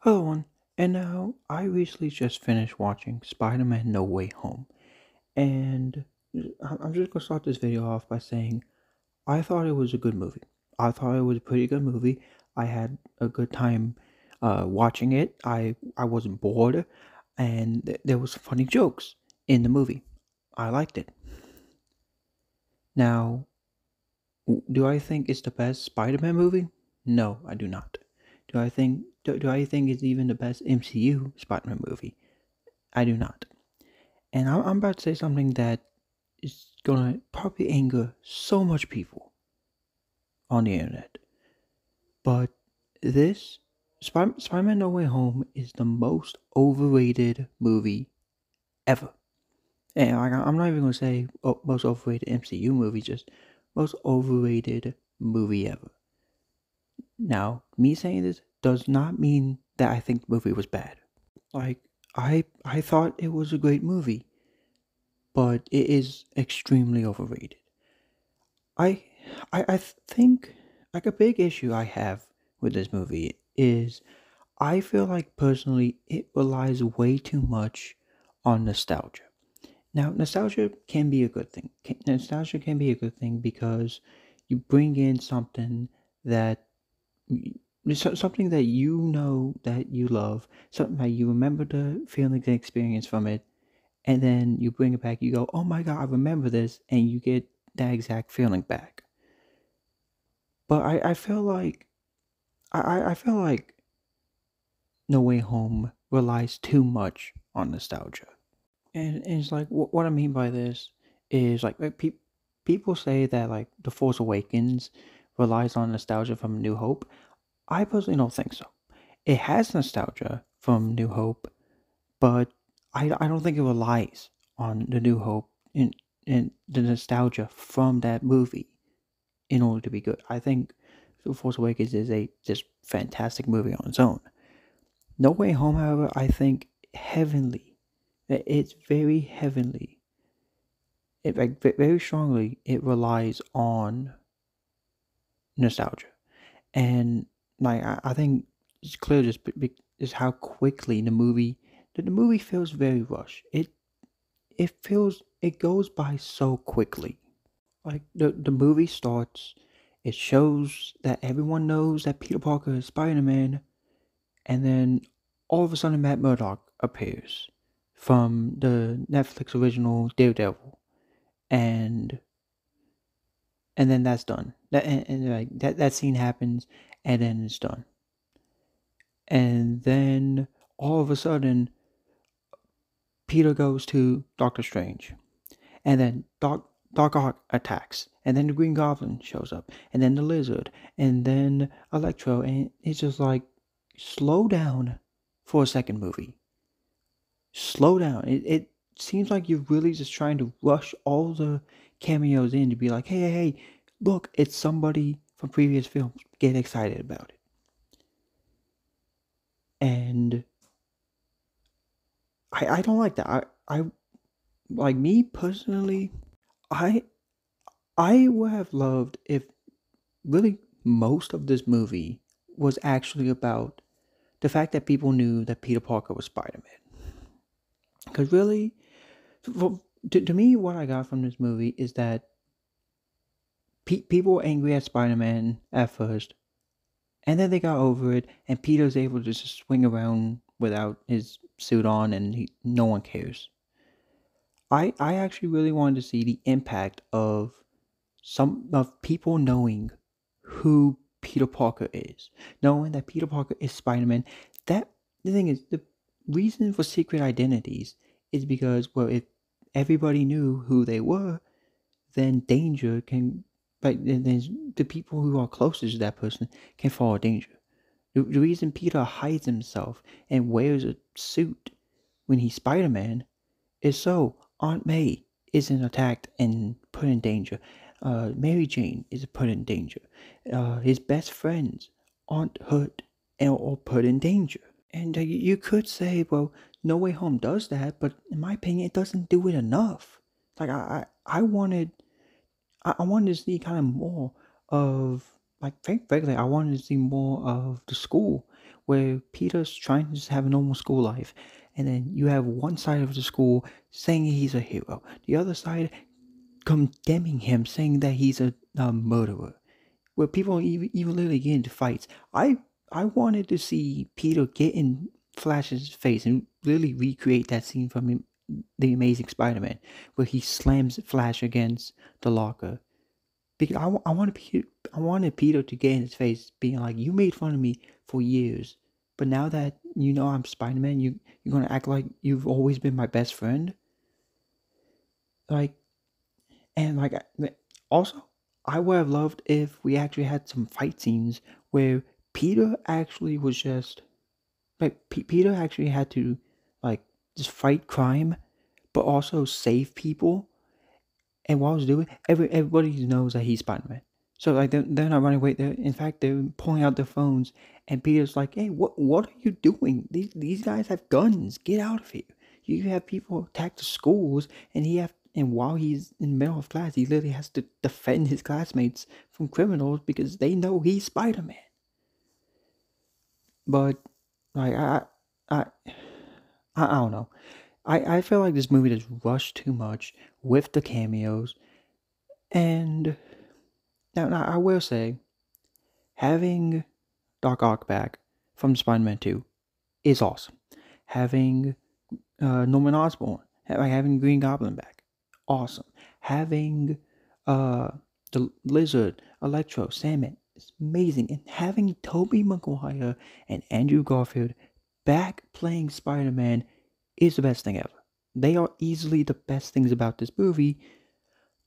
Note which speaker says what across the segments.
Speaker 1: Hello, everyone. And now I recently just finished watching Spider-Man No Way Home, and I'm just gonna start this video off by saying I thought it was a good movie. I thought it was a pretty good movie. I had a good time watching it. I wasn't bored, and there was funny jokes in the movie. I liked it. Now, do I think it's the best Spider-Man movie? No, I do not. Do I think it's even the best MCU Spider-Man movie? I do not. And I'm about to say something that is gonna probably anger so much people on the internet. But this Spider-Man No Way Home is the most overrated movie ever. And I'm not even gonna say most overrated MCU movie, just most overrated movie ever. Now, me saying this does not mean that I think the movie was bad. Like I thought it was a great movie, but it is extremely overrated. I I think like a big issue I have with this movie is I feel like personally it relies way too much on nostalgia. Now, nostalgia can be a good thing. Nostalgia can be a good thing because you bring in something that something that you know that you love, something that you remember the feelings and experience from it, and then you bring it back. You go, "Oh my god, I remember this," and you get that exact feeling back. But I feel like I feel like No Way Home relies too much on nostalgia. And it's like what I mean by this is people say that like The Force Awakens relies on nostalgia from New Hope. I personally don't think so. It has nostalgia from New Hope, but I don't think it relies on the New Hope in the nostalgia from that movie in order to be good. I think The Force Awakens is a just fantastic movie on its own. No Way Home, however, I think heavenly. It's very heavenly. It like very strongly. It relies on nostalgia, and like I think it's clear just how quickly the movie feels very rushed. It goes by so quickly. Like the movie starts, it shows that everyone knows that Peter Parker is Spider-Man, and then all of a sudden Matt Murdock appears from the Netflix original Daredevil, and then that's done. And like that scene happens, and then it's done. And then all of a sudden, Peter goes to Doctor Strange, and then Doc Ock attacks, and then the Green Goblin shows up, and then the Lizard, and then Electro, and it's just like slow down for a second movie. Slow down. It seems like you're really just trying to rush all the cameos in to be like, hey, look, it's somebody from previous films. Get excited about it. And I don't like that. I like me personally. I I would have loved if really most of this movie was actually about the fact that people knew that Peter Parker was Spider Man. Because really, to me, what I got from this movie is that people were angry at Spider Man at first, and then they got over it, and Peter's able to just swing around without his suit on, and no one cares. I actually really wanted to see the impact of some of people knowing who Peter Parker is, knowing that Peter Parker is Spider-Man. That the thing is, the reason for secret identities is because well, if everybody knew who they were, then danger can like then the people who are closest to that person can fall in danger. The reason Peter hides himself and wears a suit when he's Spider-Man is so Aunt May isn't attacked and put in danger. Mary Jane is put in danger. His best friends aren't hurt or put in danger. And you could say, well, No Way Home does that, but in my opinion, it doesn't do it enough. Like I wanted to see kind of more of like frankly, I wanted to see more of the school where Peter's trying to just have a normal school life, and then you have one side of the school saying he's a hero, the other side condemning him, saying that he's a murderer, where people even literally get into fights. I wanted to see Peter get in Flash's face and really recreate that scene from The Amazing Spider-Man, where he slams Flash against the locker. Because I wanted Peter to get in his face, being like, "You made fun of me for years, but now that you know I'm Spider-Man, you're gonna act like you've always been my best friend." Like, and like, also, I would have loved if we actually had some fight scenes where Peter actually was just like Peter actually had to like just fight crime, but also save people. And while I was doing, everybody knows that he's Spider-Man. So like they're not running away. In fact, they're pulling out their phones, and Peter's like, "Hey, what are you doing? These guys have guns. Get out of here! You have people attack the schools, and while he's in the middle of class, he literally has to defend his classmates from criminals because they know he's Spider-Man." But like I I don't know. I feel like this movie just rushed too much with the cameos. And now I will say, having Doc Ock back from Spider-Man 2 is awesome. Having Norman Osborn, having Green Goblin back, awesome. Having the Lizard, Electro, Sandman, is amazing. And having Tobey Maguire and Andrew Garfield back playing Spider-Man is the best thing ever. They are easily the best things about this movie.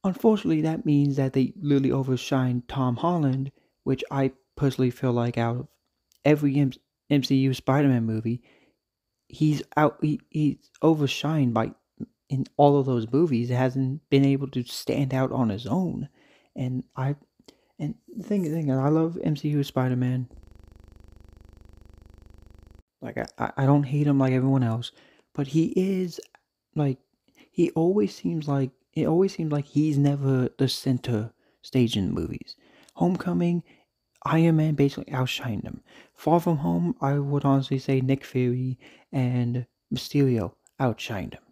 Speaker 1: Unfortunately, that means that they literally overshine Tom Holland, which I personally feel like out of every MCU Spider-Man movie, he's overshined by in all of those movies. Hasn't been able to stand out on his own, and the thing is, I love MCU Spider-Man. Like I don't hate him like everyone else, but he is like he always seems like it always seems like he's never the center stage in the movies. Homecoming, Iron Man basically outshined him. Far From Home, I would honestly say Nick Fury and Mysterio outshined him.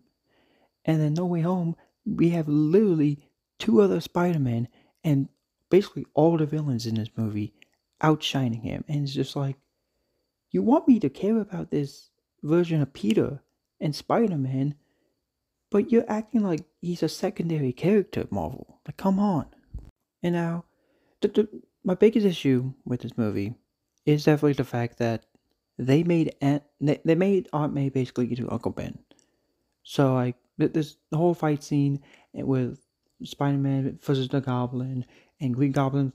Speaker 1: And then No Way Home, we have literally two other Spider-Men and basically all the villains in this movie outshining him. And it's just like, you want me to care about this version of Peter and Spider-Man, but you're acting like he's a secondary character, Marvel. Like, come on. And now, my biggest issue with this movie is definitely the fact that they made Aunt May basically into Uncle Ben. So like this the whole fight scene with Spider-Man versus the Goblin, and Green Goblin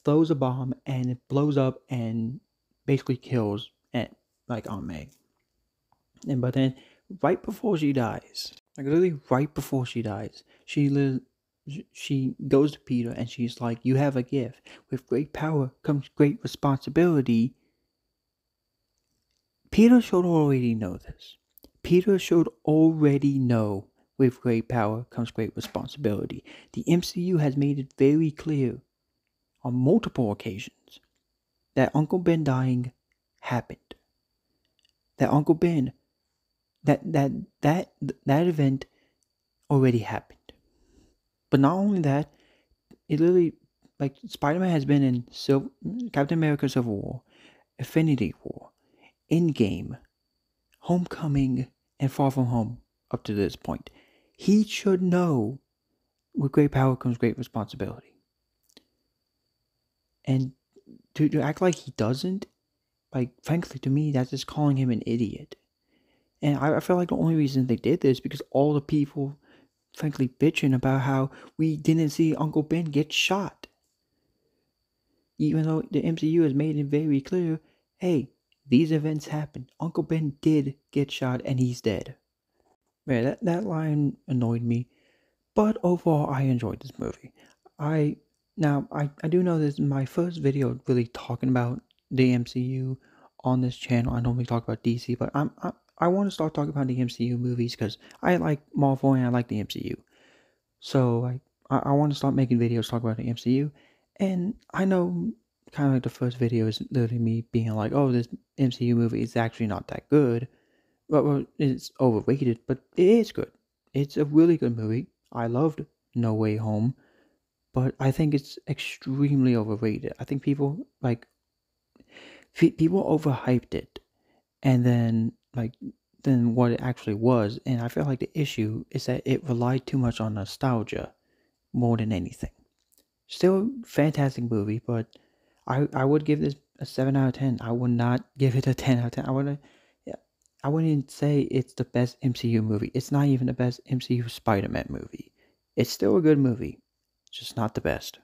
Speaker 1: throws a bomb and it blows up and basically kills Aunt May. But then right before she dies, like literally right before she dies, she goes to Peter and she's like, "You have a gift. With great power comes great responsibility." Peter should already know this. Peter should already know with great power comes great responsibility. The MCU has made it very clear on multiple occasions that Uncle Ben dying happened. That Uncle Ben, that event already happened. But not only that, it literally, like, Spider-Man has been in Captain America Civil War, Infinity War, Endgame, Homecoming, and Far From Home up to this point. He should know with great power comes great responsibility. And to act like he doesn't, like, frankly, to me, that's just calling him an idiot. And I feel like the only reason they did this because all the people, frankly, bitching about how we didn't see Uncle Ben get shot. Even though the MCU has made it very clear, hey, these events happened. Uncle Ben did get shot and he's dead. Man, that line annoyed me. But overall, I enjoyed this movie. I do know this is my first video really talking about the MCU on this channel. I normally talk about DC, but I want to start talking about the MCU movies because I like Marvel and I like the MCU. So I want to start making videos talking about the MCU. And I know kind of like the first video is literally me being like, "Oh, this MCU movie is actually not that good." Well, it's overrated, but it is good. It's a really good movie. I loved No Way Home, but I think it's extremely overrated. I think people people overhyped it, and then what it actually was. And I feel like the issue is that it relied too much on nostalgia more than anything. Still fantastic movie, but I would give this a 7 out of 10. I would not give it a 10 out of 10. Yeah, I wouldn't say it's the best MCU movie. It's not even the best MCU Spider-Man movie. It's still a good movie, just not the best.